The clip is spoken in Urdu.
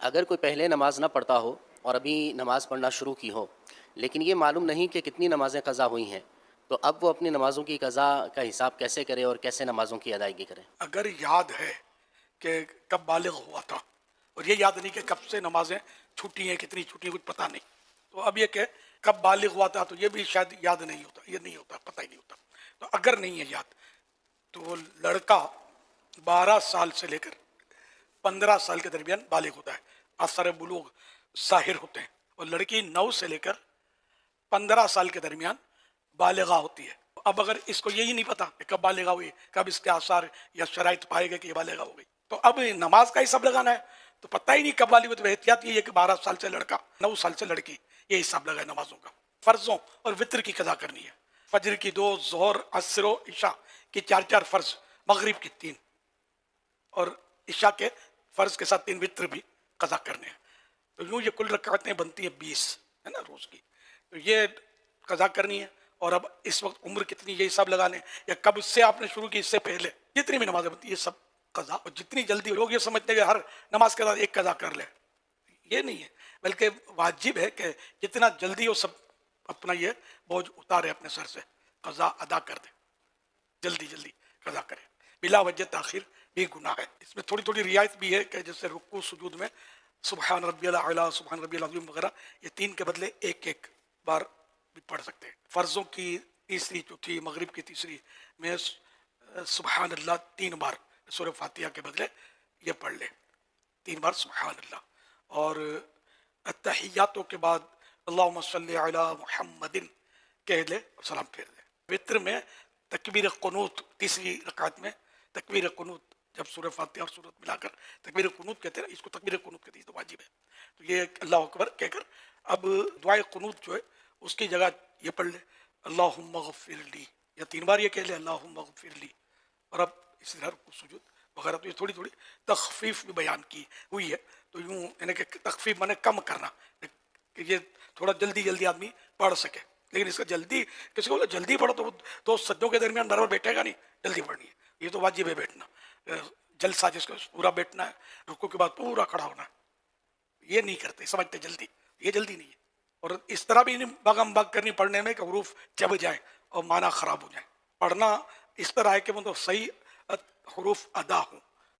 اگر کوئی پہلے نماز نہ پڑھتا ہو اور ابھی نماز پڑھنا شروع کی ہو لیکن یہ معلوم نہیں کہ کتنی نمازیں قضا ہوئی ہیں، تو اب وہ اپنی نمازوں کی قضا کا حساب کیسے کرے اور کیسے نمازوں کی ادائیگی کرے؟ اگر یاد ہے کہ کب بالغ ہوا تھا اور یہ یاد نہیں کہ کب سے نمازیں چھوٹی ہیں، کتنی چھوٹی ہیں، کچھ پتہ نہیں، تو اب یہ کہ کب بالغ ہوا تھا تو یہ بھی شاید یاد نہیں ہوتا، یہ نہیں ہوتا، پتہ ہی نہیں ہوتا. تو اگر نہیں ہے یاد تو وہ لڑکا 12 سال سے لے کر 15 سال کے درمیان بالغ ہوتا ہے. اثر بلوغ ظاہر ہوتے ہیں. اور لڑکی 9 سے لے کر 15 سال کے درمیان بالغہ ہوتی ہے. اب اگر اس کو یہی نہیں پتا کہ کب بالغہ ہوئی، کب اس کے آثار یا شرائط پائے گئے کہ یہ بالغہ ہو گئی، تو اب نماز کا حساب لگانا ہے تو پتہ ہی نہیں کب بالغ ہوئی. تو احتیاط یہ ہے کہ 12 سال سے لڑکا، 9 سال سے لڑکی، یہ حساب لگائے نمازوں کا. فرضوں اور وطر کی قضا کرنی ہے. فجر کی 2، ظہر، عصر و عشاء کی 4 فرض، مغرب کی 3 اور عشاء کے فرض کے ساتھ 3 وطر بھی قضا کرنے ہیں. تو یوں یہ کل رکعتیں بنتی ہیں 20 ہے نا روز کی. تو یہ قضا کرنی ہے. اور اب اس وقت عمر کتنی یہ حساب لگانے، یا کب سے آپ نے شروع کی، اس سے پہلے جتنی بھی نمازیں بنتی ہیں یہ سب قضا. اور جتنی جلدی لوگ یہ سمجھتے ہیں کہ ہر نماز کے بعد ایک قضا کر لے، یہ نہیں ہے، بلکہ واجب ہے کہ جتنا جلدی وہ سب اپنا یہ بوجھ اتارے اپنے سر سے، قضا ادا کر دے، جلدی جلدی قضا کرے. بلا وجہ تاخیر بھی گناہ ہے. اس میں تھوڑی تھوڑی رعایت بھی ہے کہ جیسے رکوع سجود میں سبحان ربی الاعلیٰ، سبحان ربی العظیم وغیرہ، یہ 3 کے بدلے ایک بار بھی پڑھ سکتے ہیں. فرضوں کی تیسری، چوتھی، مغرب کی تیسری میں سبحان اللہ 3 بار سورہ فاتحہ کے بدلے یہ پڑھ لے، 3 بار سبحان اللہ. اور التحیاتوں کے بعد اللہم صلی علی محمد کہہ لے اور سلام پھیر دے. وطر میں تکبیر قنوت، تیسری رکعت میں تکبیر قنوت، جب سورہ فاتحہ اور سورت ملا کر تکبیر قنوت کہتے ہیں، اس کو تکبیر قنوت کہتے ہیں، تو واجب ہے. تو یہ اللہ اکبر کہہ کر اب دعائے قنوت جو ہے اس کی جگہ یہ پڑھ لے اللہم اغفر لی، یا 3 بار یہ کہہ لے اللہم اغفر لی. اور اب اس طرح رکوع سجود وغیرہ. تو یہ تھوڑی تھوڑی تخفیف بھی بیان کی ہوئی ہے. تو یوں یعنی کہ تخفیف مانے کم کرنا، کہ یہ تھوڑا جلدی جلدی آدمی پڑھ سکے. لیکن اس کا جلدی، کسی کو جلدی پڑھو تو دو سجدوں کے درمیان برابر بیٹھے گا نہیں، جلدی پڑھنی ہے. یہ تو واجب ہے بیٹھنا، جلسہ جس کو پورا بیٹھنا ہے، رکوع کے بعد پورا کھڑا ہونا ہے. یہ نہیں کرتے، سمجھتے جلدی، یہ جلدی نہیں ہے. اور اس طرح بھی نہیں بھگم بھگ کرنی پڑھنے میں کہ حروف چب جائیں اور معنی خراب ہو جائیں. پڑھنا اس طرح ہے کہ مطلب صحیح حروف ادا ہوں.